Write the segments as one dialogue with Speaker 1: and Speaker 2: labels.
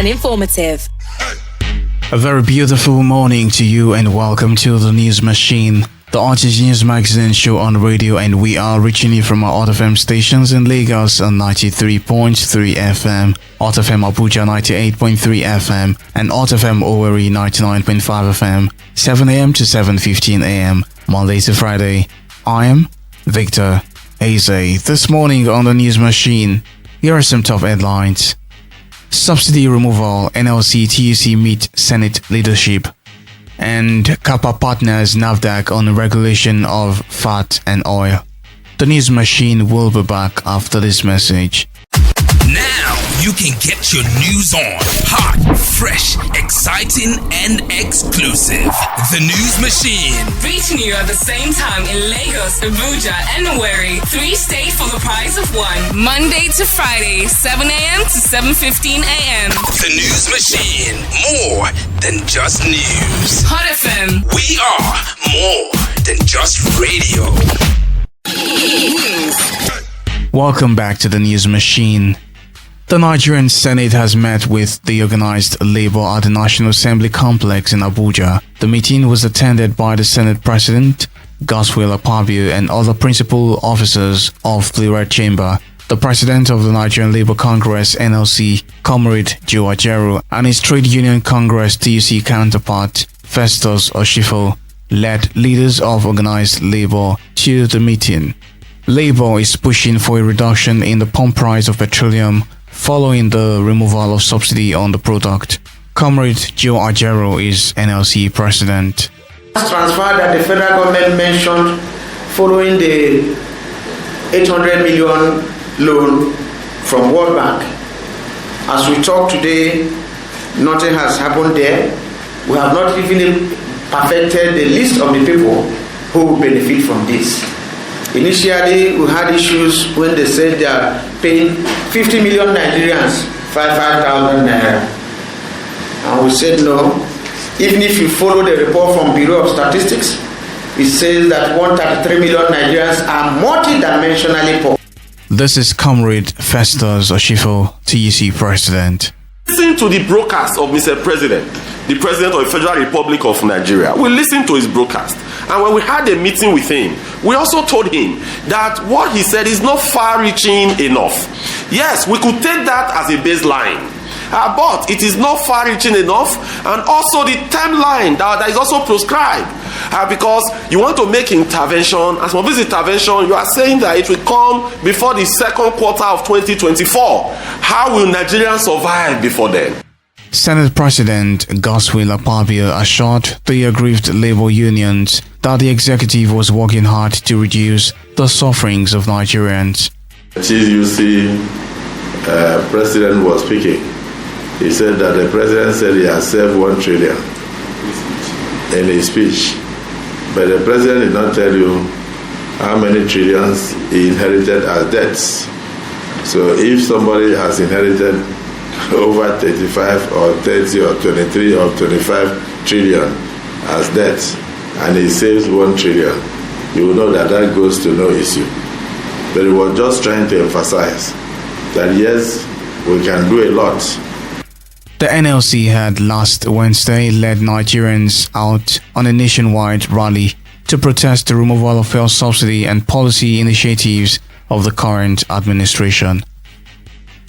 Speaker 1: and informative.
Speaker 2: A very beautiful morning to you and welcome to the News Machine, the Artist News Magazine show on radio, and we are reaching you from our Hot FM stations in Lagos on 93.3 FM, Hot FM Abuja 98.3 FM, and Hot FM Owerri 99.5 FM, 7 a.m. to 7:15 a.m., Monday to Friday. I am Victor Eze. This morning on the News Machine, here are some top headlines. Subsidy removal, NLC TUC meet Senate leadership, and Kappa partners NAFDAC on regulation of fat and oil. The News Machine will be back after this message.
Speaker 3: Now you can get your news on. Hot, fresh, exciting, and exclusive. The News Machine.
Speaker 4: Reaching you at the same time in Lagos, Abuja, and Owerri. 3 states for the price of 1. Monday to Friday, 7 a.m. to 7:15 a.m.
Speaker 3: The News Machine. More than just news.
Speaker 4: Hot FM.
Speaker 3: We are more than just radio.
Speaker 2: Welcome back to the News Machine. The Nigerian Senate has met with the organized labor at the National Assembly complex in Abuja. The meeting was attended by the Senate President, Godswill Akpabio, and other principal officers of the Red Chamber. The President of the Nigerian Labour Congress (NLC), Comrade Joe Ajaero, and his Trade Union Congress (TUC) counterpart, Festus Oshifo, led leaders of organized labor to the meeting. Labour is pushing for a reduction in the pump price of petroleum following the removal of subsidy on the product. Comrade Joe Ajaero is NLC president.
Speaker 5: Transfer that the federal government mentioned following the 800 million loan from World Bank. As we talk today, nothing has happened there. We have not even perfected the list of the people who will benefit from this. Initially, we had issues when they said they are paying 50 million Nigerians 5,000 naira. And we said no. Even if you follow the report from Bureau of Statistics, it says that 133 million Nigerians are multidimensionally poor.
Speaker 2: This is Comrade Festus Oshifo, TUC president.
Speaker 6: Listen to the broadcast of Mr. President, the President of the Federal Republic of Nigeria. We listened to his broadcast. And when we had a meeting with him, we also told him that what he said is not far-reaching enough. Yes, we could take that as a baseline. But it is not far-reaching enough, and also the timeline that is also prescribed. Because you want to make intervention, as for this intervention, you are saying that it will come before the second quarter of 2024. How will Nigerians survive before then?
Speaker 2: Senate President Godswill Akpabio assured the aggrieved labor unions that the executive was working hard to reduce the sufferings of Nigerians.
Speaker 7: TUC president was speaking. He said that the president said he has saved 1 trillion in his speech, but the president did not tell you how many trillions he inherited as debts. So if somebody has inherited over 35 or 30 or 23 or 25 trillion as debt, and he saves 1 trillion, you will know that that goes to no issue. But he was just trying to emphasize that yes, we can do a lot.
Speaker 2: The NLC had last Wednesday led Nigerians out on a nationwide rally to protest the removal of fuel subsidy and policy initiatives of the current administration.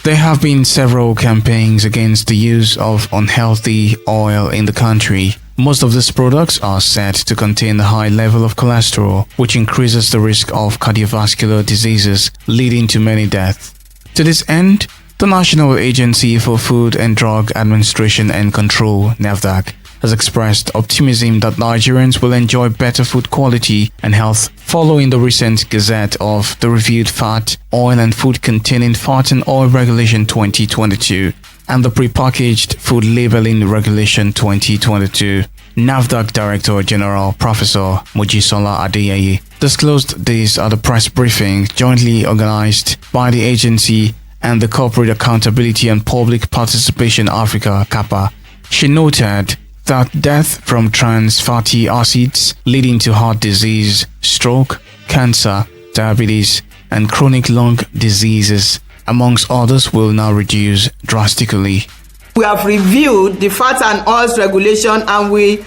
Speaker 2: There have been several campaigns against the use of unhealthy oil in the country. Most of these products are said to contain a high level of cholesterol, which increases the risk of cardiovascular diseases, leading to many deaths. To this end, the National Agency for Food and Drug Administration and Control, NAFDAC, has expressed optimism that Nigerians will enjoy better food quality and health following the recent gazette of the reviewed Fat, Oil and Food Containing Fat and Oil Regulation 2022 and the Prepackaged Food Labeling Regulation 2022. NAFDAC Director General Professor Mojisola Adeyeye disclosed this at a press briefing jointly organized by the agency and the Corporate Accountability and Public Participation Africa (CAPA). She noted that death from trans fatty acids leading to heart disease, stroke, cancer, diabetes, and chronic lung diseases, amongst others, will now reduce drastically.
Speaker 1: We have reviewed the fat and oils regulation, and we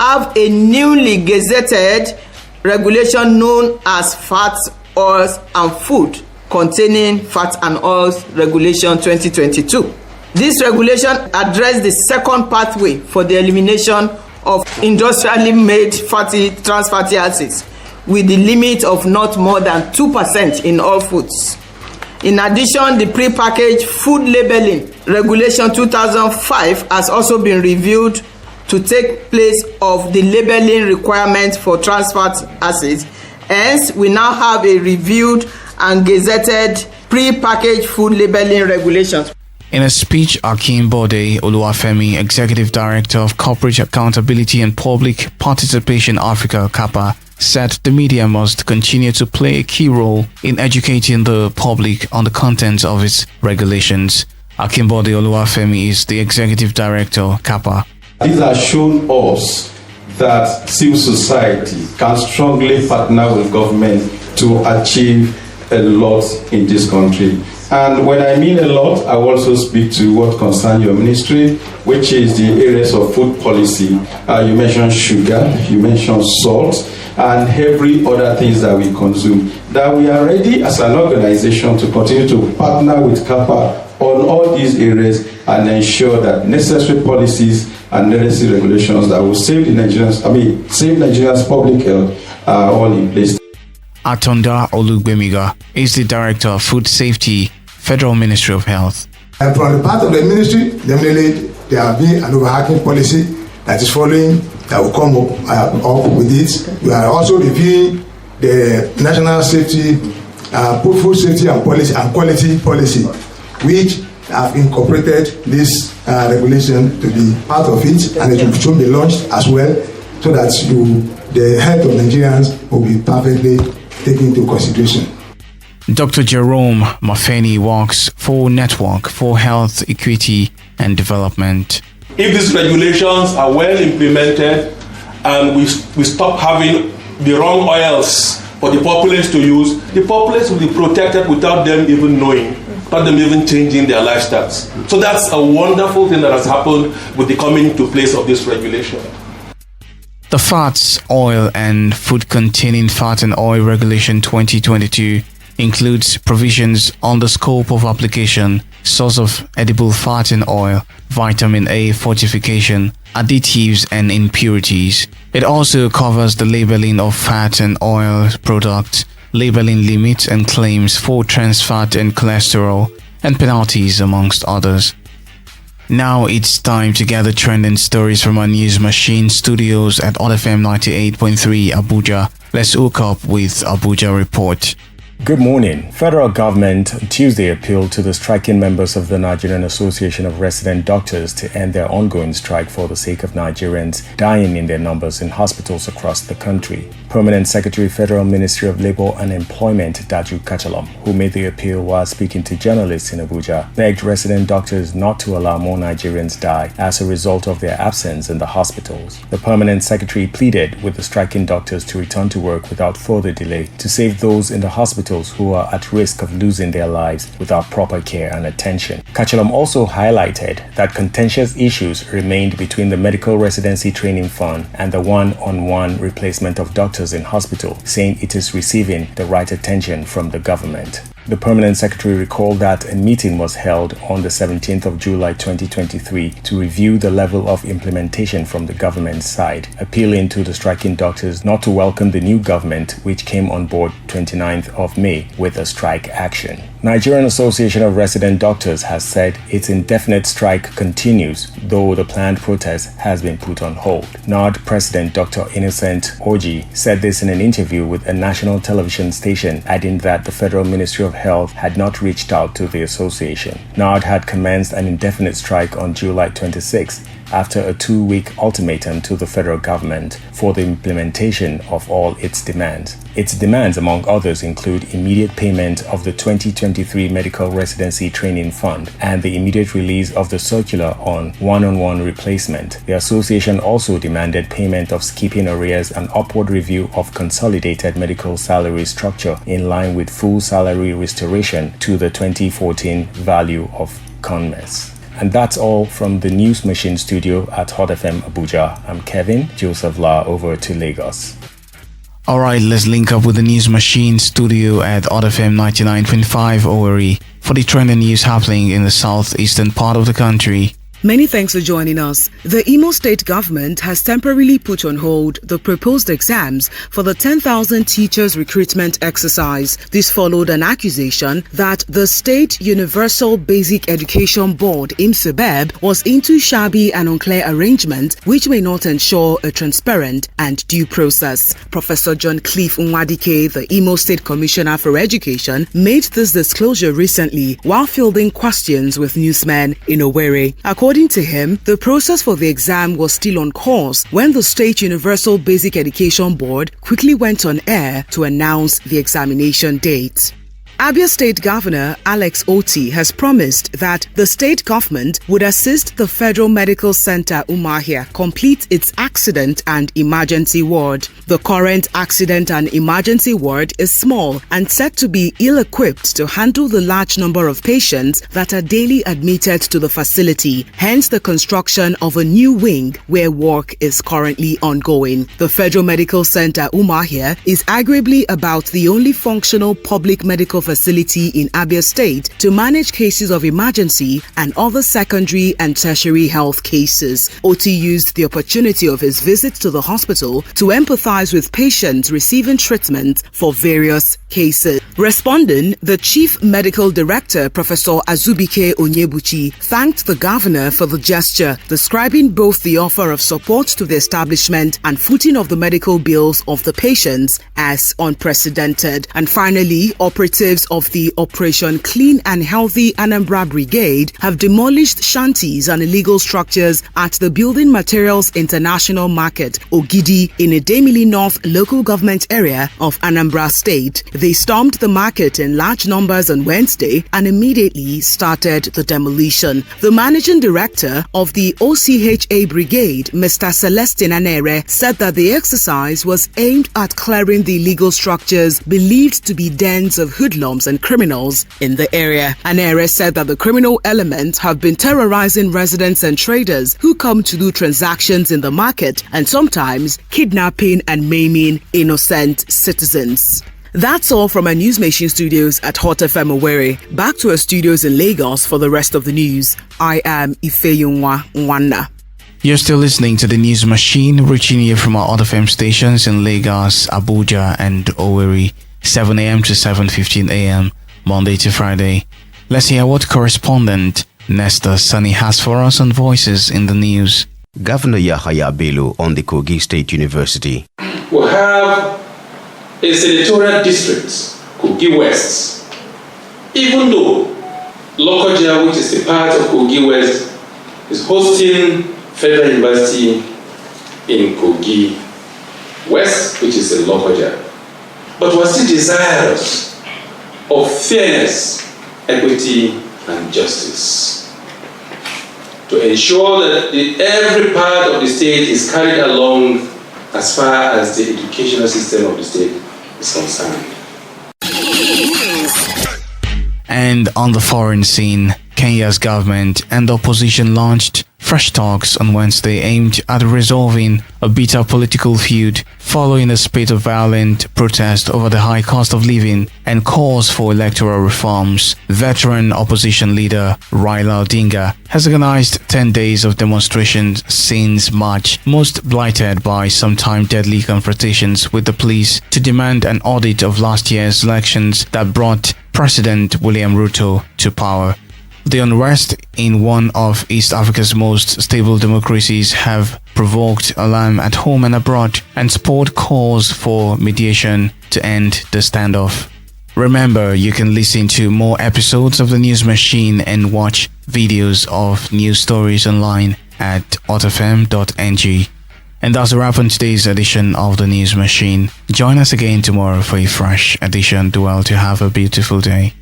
Speaker 1: have a newly gazetted regulation known as Fat, Oils and Food containing Fat and Oils Regulation 2022. This regulation addressed the second pathway for the elimination of industrially made trans fatty acids with the limit of not more than 2% in all foods. In addition, the prepackaged food labeling regulation 2005 has also been reviewed to take place of the labeling requirements for trans fatty acids. Hence, we now have a reviewed and gazetted pre-packaged food labeling regulations.
Speaker 2: In a speech, Akinbode Oluwafemi, Executive Director of Corporate Accountability and Public Participation Africa, CAPA, said the media must continue to play a key role in educating the public on the contents of its regulations. Akinbode Oluwafemi is the Executive Director, CAPA.
Speaker 8: These have shown us that civil society can strongly partner with government to achieve a lot in this country. And when I mean a lot, I will also speak to what concerns your ministry, which is the areas of food policy. You mentioned sugar, you mentioned salt, and every other things that we consume. That we are ready as an organization to continue to partner with CAPA on all these areas and ensure that necessary policies and necessary regulations that will save Nigerians' public health are all in place.
Speaker 2: Atonda Olugbemiga is the Director of Food Safety, Federal Ministry of Health.
Speaker 9: And from the part of the ministry, definitely there will be an overarching policy that is following, that will come up with it. We are also reviewing the national safety, food safety and policy and quality policy, which have incorporated this regulation to be part of it, and it will soon be launched as well, so that the health of Nigerians will be perfectly taken into consideration.
Speaker 2: Dr. Jerome Mafeni works for Network for Health Equity and Development.
Speaker 10: If these regulations are well implemented and we stop having the wrong oils for the populace to use, the populace will be protected without them even knowing, without them even changing their lifestyles. So that's a wonderful thing that has happened with the coming into place of this regulation.
Speaker 2: The Fats, Oil and Food Containing Fat and Oil Regulation 2022 includes provisions on the scope of application, source of edible fat and oil, vitamin A fortification, additives and impurities. It also covers the labeling of fat and oil products, labeling limits and claims for trans fat and cholesterol, and penalties amongst others. Now it's time to gather trending stories from our News Machine studios at OFM 98.3 Abuja. Let's hook up with Abuja Report.
Speaker 11: Good morning. Federal government Tuesday appealed to the striking members of the Nigerian Association of Resident Doctors to end their ongoing strike for the sake of Nigerians dying in their numbers in hospitals across the country. Permanent Secretary, Federal Ministry of Labour and Employment Daju Kachalom, who made the appeal while speaking to journalists in Abuja, begged resident doctors not to allow more Nigerians die as a result of their absence in the hospitals. The Permanent Secretary pleaded with the striking doctors to return to work without further delay to save those in the hospitals who are at risk of losing their lives without proper care and attention. Kachalom also highlighted that contentious issues remained between the Medical Residency Training Fund and the one-on-one replacement of doctors in hospital, saying it is receiving the right attention from the government. The Permanent Secretary recalled that a meeting was held on the 17th of July 2023 to review the level of implementation from the government side, appealing to the striking doctors not to welcome the new government, which came on board 29th of May with a strike action. Nigerian Association of Resident Doctors has said its indefinite strike continues, though the planned protest has been put on hold. NARD President Dr. Innocent Oji said this in an interview with a national television station, adding that the Federal Ministry of Health had not reached out to the association. NARD had commenced an indefinite strike on July 26 after a 2-week ultimatum to the federal government for the implementation of all its demands. Its demands, among others, include immediate payment of the 2023 Medical Residency Training Fund and the immediate release of the circular on one-on-one replacement. The association also demanded payment of skipping arrears and upward review of consolidated medical salary structure in line with full salary restoration to the 2014 value of CONMES. And that's all from the News Machine studio at Hot FM Abuja. I'm Kevin Joseph La, over to Lagos.
Speaker 2: All right, let's link up with the News Machine studio at Hot FM 99.5 Owerri for the trending news happening in the southeastern part of the country.
Speaker 12: Many thanks for joining us. The Imo State government has temporarily put on hold the proposed exams for the 10,000 teachers recruitment exercise. This followed an accusation that the State Universal Basic Education Board, IMSUBEB, was into shabby and unclear arrangement which may not ensure a transparent and due process. Professor John Cliff Nwadike, the Imo State Commissioner for Education, made this disclosure recently while fielding questions with newsmen in Owerri. According to him, the process for the exam was still on course when the State Universal Basic Education Board quickly went on air to announce the examination date. Abia State Governor Alex Oti has promised that the state government would assist the Federal Medical Center Umuahia complete its accident and emergency ward. The current accident and emergency ward is small and said to be ill-equipped to handle the large number of patients that are daily admitted to the facility, hence the construction of a new wing where work is currently ongoing. The Federal Medical Center Umuahia is arguably about the only functional public medical facility in Abia State to manage cases of emergency and other secondary and tertiary health cases. Oti used the opportunity of his visit to the hospital to empathize with patients receiving treatment for various cases. Responding, the Chief Medical Director, Professor Azubike Onyebuchi, thanked the governor for the gesture, describing both the offer of support to the establishment and footing of the medical bills of the patients as unprecedented. And finally, operatives of the Operation Clean and Healthy Anambra Brigade have demolished shanties and illegal structures at the Building Materials International Market, Ogidi, in Idemili North local government area of Anambra State. They stormed the market in large numbers on Wednesday and immediately started the demolition. The managing director of the OCHA Brigade, Mr. Celestin Anere, said that the exercise was aimed at clearing the illegal structures believed to be dens of hoodlums and criminals in the area. Anere said that the criminal elements have been terrorizing residents and traders who come to do transactions in the market and sometimes kidnapping and maiming innocent citizens. That's all from our News Machine studios at Hot FM Owerri. Back to our studios in Lagos for the rest of the news. I am Ifeyunwa Nwanna.
Speaker 2: You're still listening to the News Machine, reaching you from our Hot FM stations in Lagos, Abuja and Owerri, 7 a.m. to 7:15 a.m. Monday to Friday. Let's hear what correspondent Nestor Sunny has for us on Voices in the News.
Speaker 13: Governor Yahaya Bello on the Kogi State University.
Speaker 14: We have a senatorial district, Kogi West. Even though Lokoja, which is a part of Kogi West, is hosting Federal University in Kogi West, which is in Lokoja. But we're still desirous of fairness, equity, and justice to ensure that every part of the state is carried along as far as the educational system of the state is concerned.
Speaker 2: And on the foreign scene, Kenya's government and the opposition launched fresh talks on Wednesday aimed at resolving a bitter political feud following a spate of violent protest over the high cost of living and calls for electoral reforms. Veteran opposition leader Raila Odinga has organized 10 days of demonstrations since March, most blighted by sometimes deadly confrontations with the police, to demand an audit of last year's elections that brought President William Ruto to power. The unrest in one of East Africa's most stable democracies have provoked alarm at home and abroad and spurred calls for mediation to end the standoff. Remember, you can listen to more episodes of the News Machine and watch videos of news stories online at hotfm.ng. And that's a wrap on today's edition of the News Machine. Join us again tomorrow for a fresh edition. Do well to have a beautiful day.